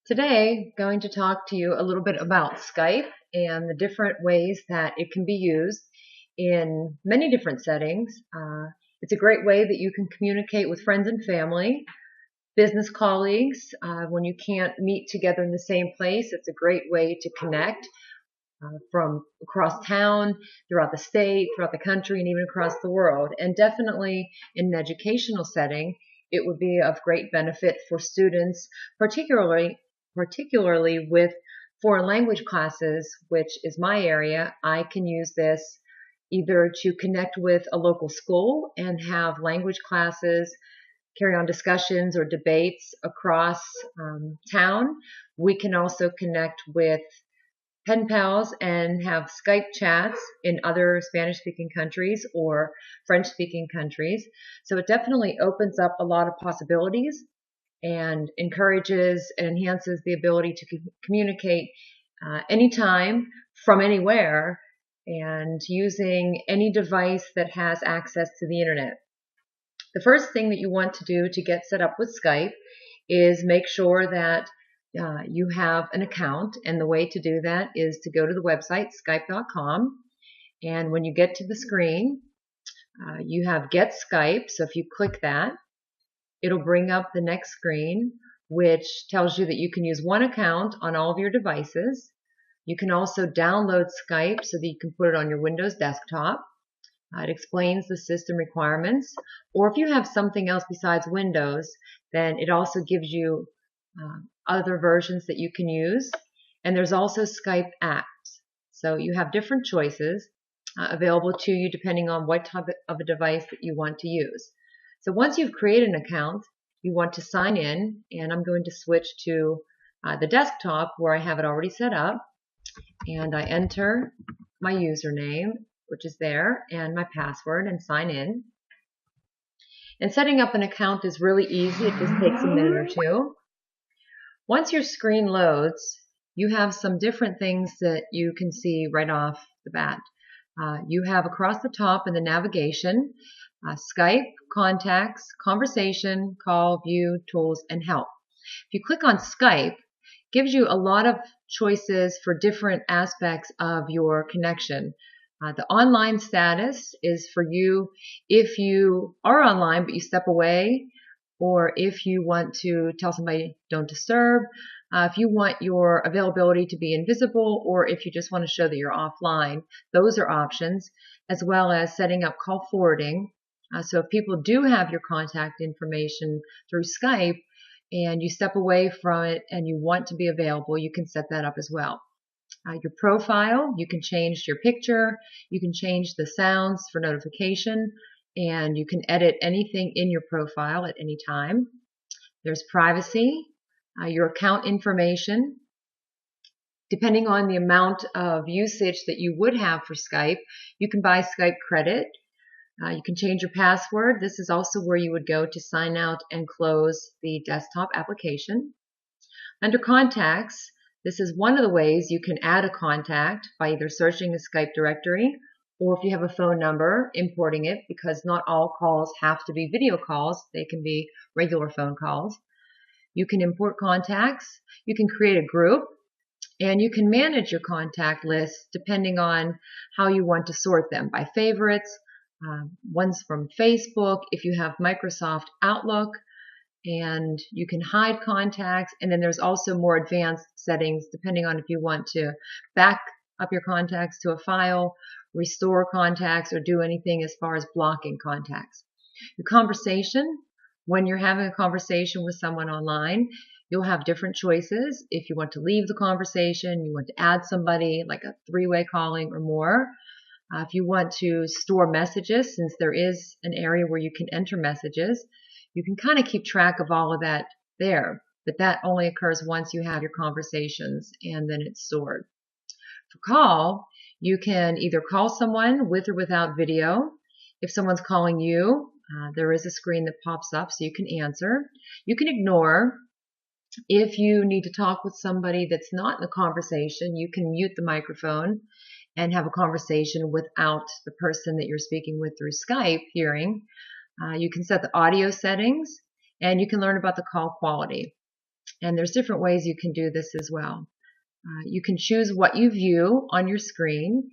Today, going to talk to you a little bit about Skype and the different ways that it can be used in many different settings. It's a great way that you can communicate with friends and family, business colleagues. When you can't meet together in the same place, it's a great way to connect from across town, throughout the state, throughout the country, and even across the world. And definitely in an educational setting, it would be of great benefit for students, particularly with foreign language classes, which is my area. I can use this either to connect with a local school and have language classes, carry on discussions or debates across town. We can also connect with pen pals and have Skype chats in other Spanish-speaking countries or French-speaking countries. So it definitely opens up a lot of possibilities and encourages and enhances the ability to communicate anytime from anywhere and using any device that has access to the internet. The first thing that you want to do to get set up with Skype is make sure that you have an account, and the way to do that is to go to the website skype.com, and when you get to the screen, you have Get Skype. So if you click that, it'll bring up the next screen, which tells you that you can use one account on all of your devices. You can also download Skype so that you can put it on your Windows desktop. It explains the system requirements, or if you have something else besides Windows, then it also gives you other versions that you can use. And there's also Skype apps. So you have different choices available to you depending on what type of a device that you want to use. So once you've created an account, you want to sign in, and I'm going to switch to the desktop where I have it already set up, and I enter my username, which is there, and my password, and sign in. And setting up an account is really easy. It just takes a minute or two. Once your screen loads, you have some different things that you can see right off the bat. You have across the top in the navigation, Skype, contacts, conversation, call, view, tools, and help. If you click on Skype, it gives you a lot of choices for different aspects of your connection. The online status is for you if you are online but you step away, or if you want to tell somebody don't disturb, if you want your availability to be invisible, or if you just want to show that you're offline. Those are options, as well as setting up call forwarding. So if people do have your contact information through Skype and you step away from it and you want to be available, you can set that up as well. Your profile, you can change your picture, you can change the sounds for notification, and you can edit anything in your profile at any time. There's privacy, your account information. Depending on the amount of usage that you would have for Skype, you can buy Skype credit. You can change your password. This is also where you would go to sign out and close the desktop application. Under contacts, this is one of the ways you can add a contact by either searching the Skype directory, or if you have a phone number, importing it, because not all calls have to be video calls. They can be regular phone calls. You can import contacts. You can create a group, and you can manage your contact list depending on how you want to sort them, by favorites, ones from Facebook, if you have Microsoft Outlook, and you can hide contacts. And then there's also more advanced settings depending on if you want to back up your contacts to a file, restore contacts, or do anything as far as blocking contacts. The conversation, when you're having a conversation with someone online, you'll have different choices. If you want to leave the conversation, you want to add somebody, like a three-way calling or more. If you want to store messages, since there is an area where you can enter messages, you can kind of keep track of all of that there, but that only occurs once you have your conversations, and then it's stored. For call, you can either call someone with or without video. If someone's calling you, there is a screen that pops up so you can answer. You can ignore. If you need to talk with somebody that's not in the conversation, you can mute the microphone and have a conversation without the person that you're speaking with through Skype hearing. You can set the audio settings, and you can learn about the call quality. And there's different ways you can do this as well. You can choose what you view on your screen.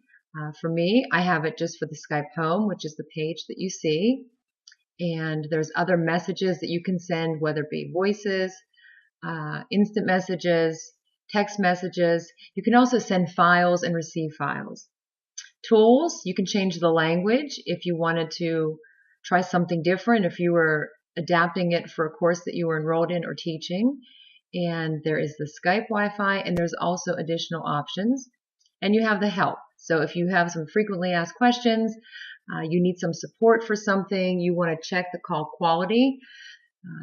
For me, I have it just for the Skype home, which is the page that you see. And there's other messages that you can send, whether it be voices, instant messages, text messages. You can also send files and receive files. Tools, you can change the language if you wanted to try something different, if you were adapting it for a course that you were enrolled in or teaching. And there is the Skype Wi-Fi, and there's also additional options. And you have the help. So if you have some frequently asked questions, you need some support for something, you want to check the call quality,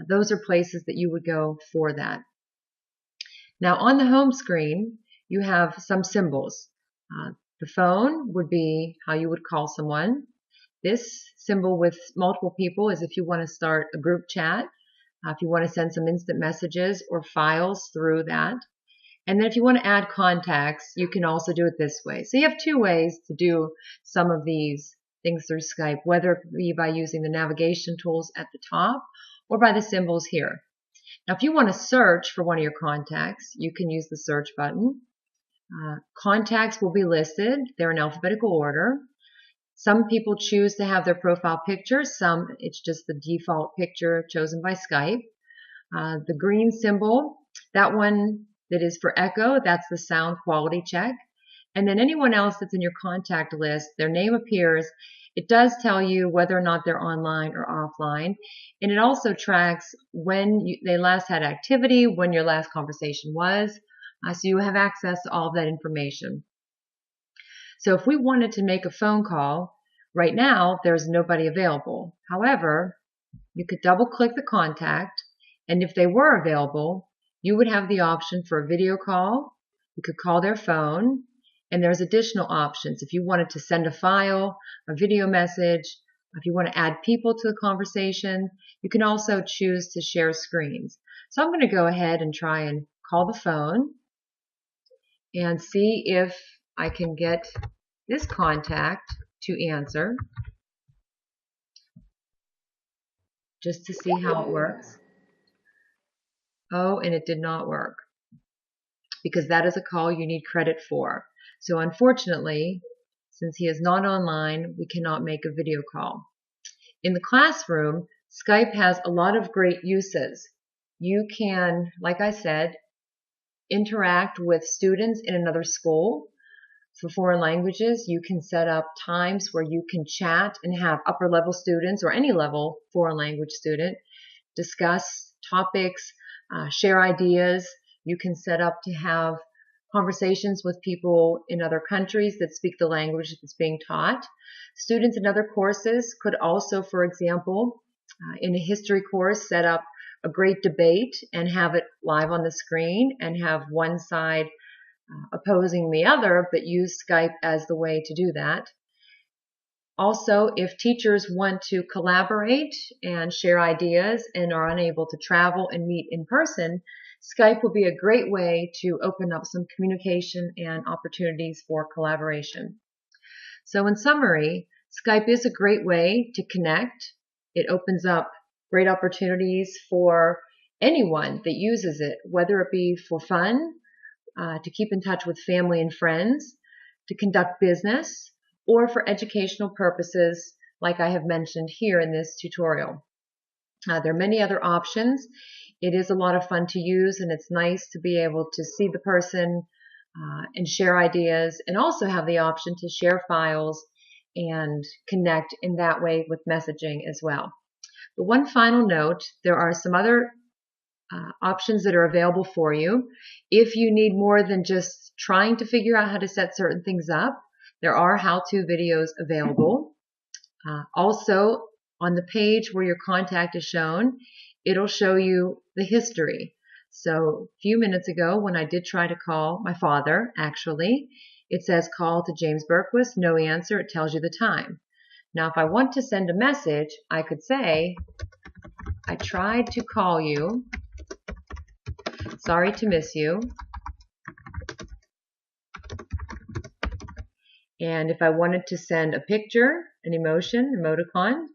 those are places that you would go for that. Now on the home screen, you have some symbols. The phone would be how you would call someone. This symbol with multiple people is if you want to start a group chat, if you want to send some instant messages or files through that. And then if you want to add contacts, you can also do it this way. So you have two ways to do some of these things through Skype, whether it be by using the navigation tools at the top or by the symbols here. Now, if you want to search for one of your contacts, you can use the search button. Contacts will be listed. They're in alphabetical order. Some people choose to have their profile picture. Some, it's just the default picture chosen by Skype. The green symbol, that one that is for echo, that's the sound quality check. And then anyone else that's in your contact list, their name appears. It does tell you whether or not they're online or offline. And it also tracks when they last had activity, when your last conversation was. So you have access to all of that information. So if we wanted to make a phone call, right now there's nobody available. However, you could double click the contact, and if they were available, you would have the option for a video call. You could call their phone, and there's additional options. If you wanted to send a file, a video message, if you want to add people to the conversation, you can also choose to share screens. So I'm going to go ahead and try and call the phone and see if I can get this contact to answer, just to see how it works. Oh, and it did not work, because that is a call you need credit for. So unfortunately, since he is not online, we cannot make a video call. In the classroom, Skype has a lot of great uses. You can, like I said, interact with students in another school. For foreign languages, you can set up times where you can chat and have upper level students or any level foreign language student discuss topics, share ideas. You can set up to have conversations with people in other countries that speak the language that's being taught. Students in other courses could also, for example, in a history course, set up a great debate and have it live on the screen and have one side opposing the other, but use Skype as the way to do that. Also, if teachers want to collaborate and share ideas and are unable to travel and meet in person, Skype will be a great way to open up some communication and opportunities for collaboration. So in summary, Skype is a great way to connect. It opens up great opportunities for anyone that uses it, whether it be for fun, to keep in touch with family and friends, to conduct business, or for educational purposes, like I have mentioned here in this tutorial. There are many other options. It is a lot of fun to use, and it's nice to be able to see the person and share ideas, and also have the option to share files and connect in that way with messaging as well. But one final note, there are some other options that are available for you. If you need more than just trying to figure out how to set certain things up, there are how-to videos available. Also, on the page where your contact is shown, it'll show you the history. So a few minutes ago, when I did try to call my father, actually, it says call to James Berquist, no answer. It tells you the time. Now, if I want to send a message, I could say, I tried to call you. Sorry to miss you. And if I wanted to send a picture, an emotion, emoticon,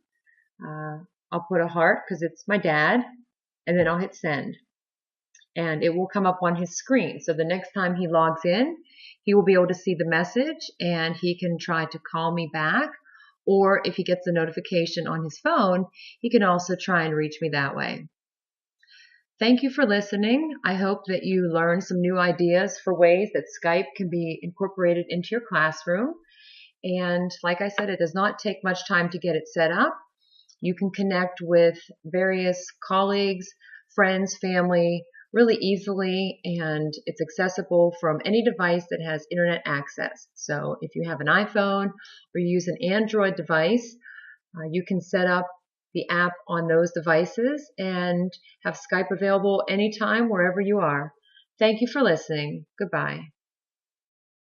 I'll put a heart because it's my dad, and then I'll hit send. and it will come up on his screen. So the next time he logs in, he will be able to see the message and he can try to call me back. Or if he gets a notification on his phone, he can also try and reach me that way. Thank you for listening. I hope that you learned some new ideas for ways that Skype can be incorporated into your classroom. And like I said, it does not take much time to get it set up. You can connect with various colleagues, friends, family really easily, and it's accessible from any device that has internet access. So if you have an iPhone or use an Android device, you can set up the app on those devices and have Skype available anytime, wherever you are. Thank you for listening. Goodbye.